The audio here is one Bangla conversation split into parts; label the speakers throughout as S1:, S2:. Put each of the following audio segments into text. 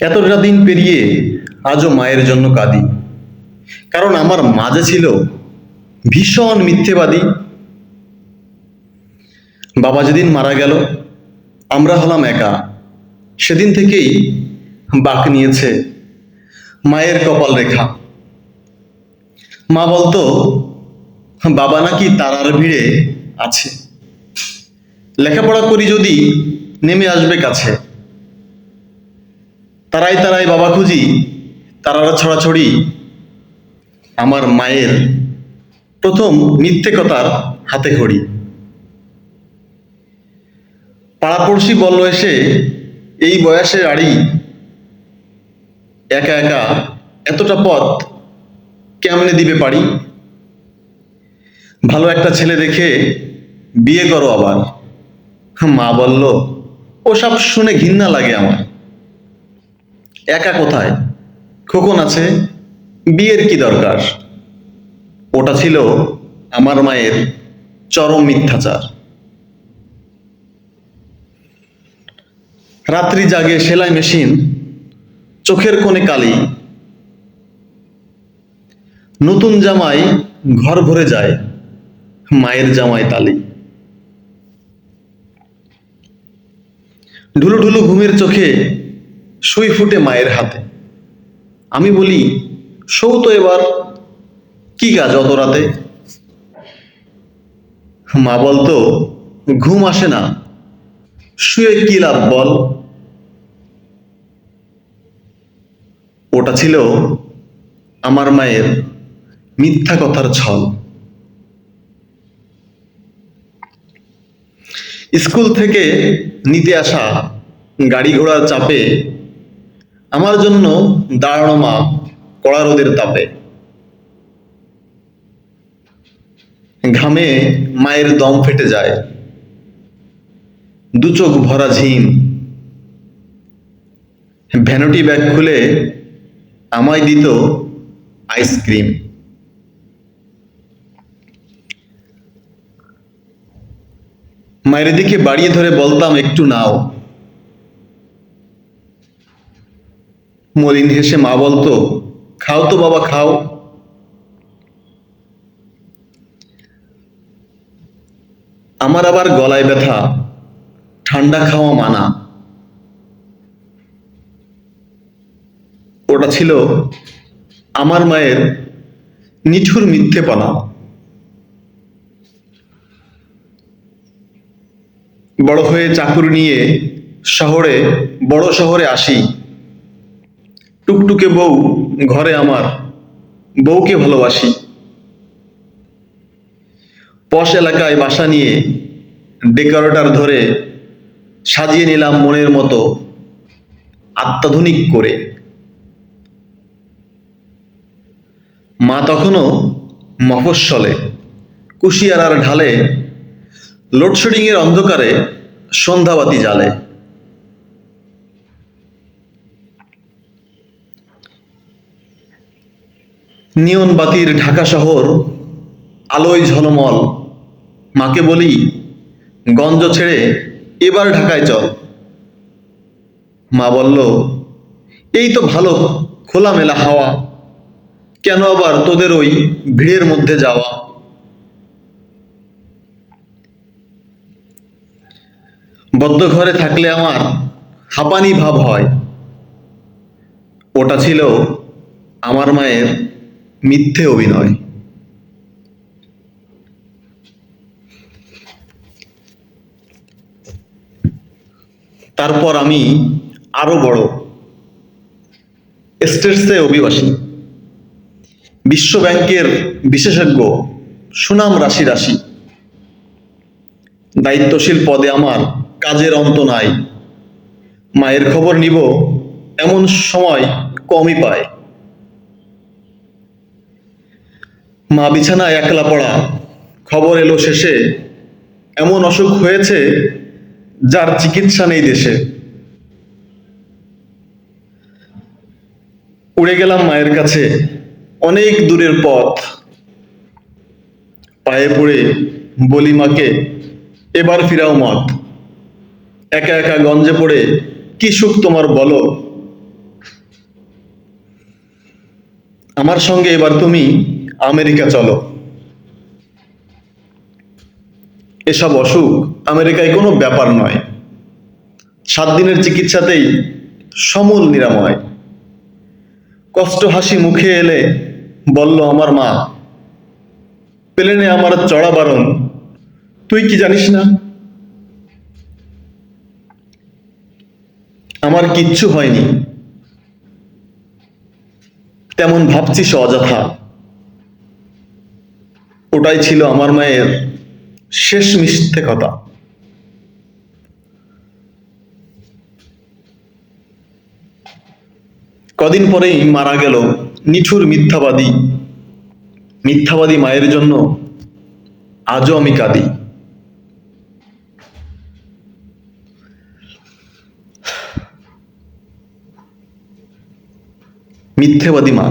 S1: এতটা দিন পেরিয়ে আজও মায়ের জন্য কাঁদি, কারণ আমার মাঝে ছিল ভীষণ মিথ্যেবাদী। বাবা যেদিন মারা গেল, আমরা হলাম একা। সেদিন থেকেই বাঁক নিয়েছে মায়ের কপাল রেখা। মা বলতো বাবা নাকি তারার ভিড়ে আছে, লেখাপড়া করি যদি নেমে আসবে কাছে। তারাই তারাই বাবা খুঁজি, তারার ছড়াছড়ি আমার মায়ের প্রথম মিথ্যে কথার হাতে খড়ি। পাড়াপড়শি বলল এসে, এই বয়সে আড়ি, একা একা এতটা পথ কেমনে দিবে পারি। ভালো একটা ছেলে দেখে বিয়ে করো আবার। মা বলল, ওসব শুনে ঘৃণা লাগে আমার। একা কোথায়, খোকন আছে, বিয়ের কি দরকার। ওটা ছিল আমার মায়ের চরম মিথ্যাচার। রাত্রি জাগে সেলাই মেশিন, চোখের কোণে কালি, নতুন জামাই ঘর ভরে যায়, মায়ের জামাই তালি। ঢুলু ঢুলু ঘুমের চোখে সুই ফুটে মায়ের হাতে। আমি বলি, শোও তো এবার, কি কাজ অত রাতে। মা বলতো, ঘুম আসে না, শুয়ে কি লাভ বল। ওটা ছিল আমার মায়ের মিথ্যা কথার ছল। স্কুল থেকে নিতে আসা গাড়ি ঘোড়ার চাপে আমার জন্য দাঁড়ানো মা কড়া রোদের তাপে। ঘামে মায়ের দম ফেটে যায়, দু চোখ ভরা ঝিম। ভ্যানিটি ব্যাগ খুলে আমায় দিত আইসক্রিম। মায়ের দিকে বাড়িয়ে ধরে বলতাম, একটু নাও। মলিন হেসে মা বলতো, খাও তো বাবা খাও। আমার আবার গলায় ব্যথা, ঠান্ডা খাওয়া মানা। ওটা ছিল আমার মায়ের নিঠুর মিথ্যেপনা। বড় হয়ে চাকুরি নিয়ে বড় শহরে আসি। টুকটুকে বউ ঘরে আমার, বউকে ভালোবাসি। পশ এলাকায় বাসা নিয়ে ডেকোরেটর ধরে সাজিয়ে নিলাম মনের মতো অত্যাধুনিক করে। মা তখনও মফস্বলে, কুশিয়ারার ঢালে, লোডশেডিং এর অন্ধকারে সন্ধ্যাবাতি জ্বালে। নিয়ন বাতির ঢাকা শহর আলোয় ঝলমল। মাকে বলি, গঞ্জ ছেড়ে এবার ঢাকায় চল। মা বলল, এই তো ভালো খোলামেলা হাওয়া, কেন আবার তোদের ওই ভিড়ের মধ্যে যাওয়া। বদ্ধ ঘরে থাকলে আমার হাঁপানি ভাব হয়। ওটা ছিল আমার মায়ের মিথ্যে অভিনয়। তারপর আমি আরো বড়, স্টেটসে অভিবাসী, বিশ্ব ব্যাংকের বিশেষজ্ঞ, সুনাম রাশি রাশি। দায়িত্বশীল পদে আমার কাজের অন্ত নাই। মায়ের খবর নিব এমন সময় কমই পায়। মা বিছানায় একলা পড়া, খবর এলো শেষে এমন অসুখ হয়েছে যার চিকিৎসা নেই দেশে। উড়ে গেলাম মায়ের কাছে, অনেক দূরের পথ। পায়ে পড়ে বলি মাকে, এবার ফিরাও মত। একা একা গঞ্জে পড়ে কি সুখ তোমার বলো। আমার সঙ্গে এবার তুমি আমেরিকা চলো। এসব অসুখ আমেরিকায় কোনো ব্যাপার নয়, 7 দিনের চিকিৎসাতেই সমূল নিরাময়। কষ্ট হাসি মুখে এলে বলল আমার মা, প্লেনে আমার চড়া বারণ, তুই কি জানিস না? আমার কিচ্ছু হয়নি, তেমন ভাবছিস অযথা। ওটাই ছিল আমার মায়ের শেষ মিথ্যে কথা। কদিন পরেই মারা গেল নিঠুর মিথ্যাবাদী। মিথ্যাবাদী মায়ের জন্য আজও আমি কাঁদি। মিথ্যেবাদী মা।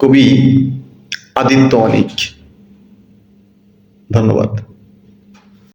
S1: কবি আদিত্য অনিক। ধন্যবাদ।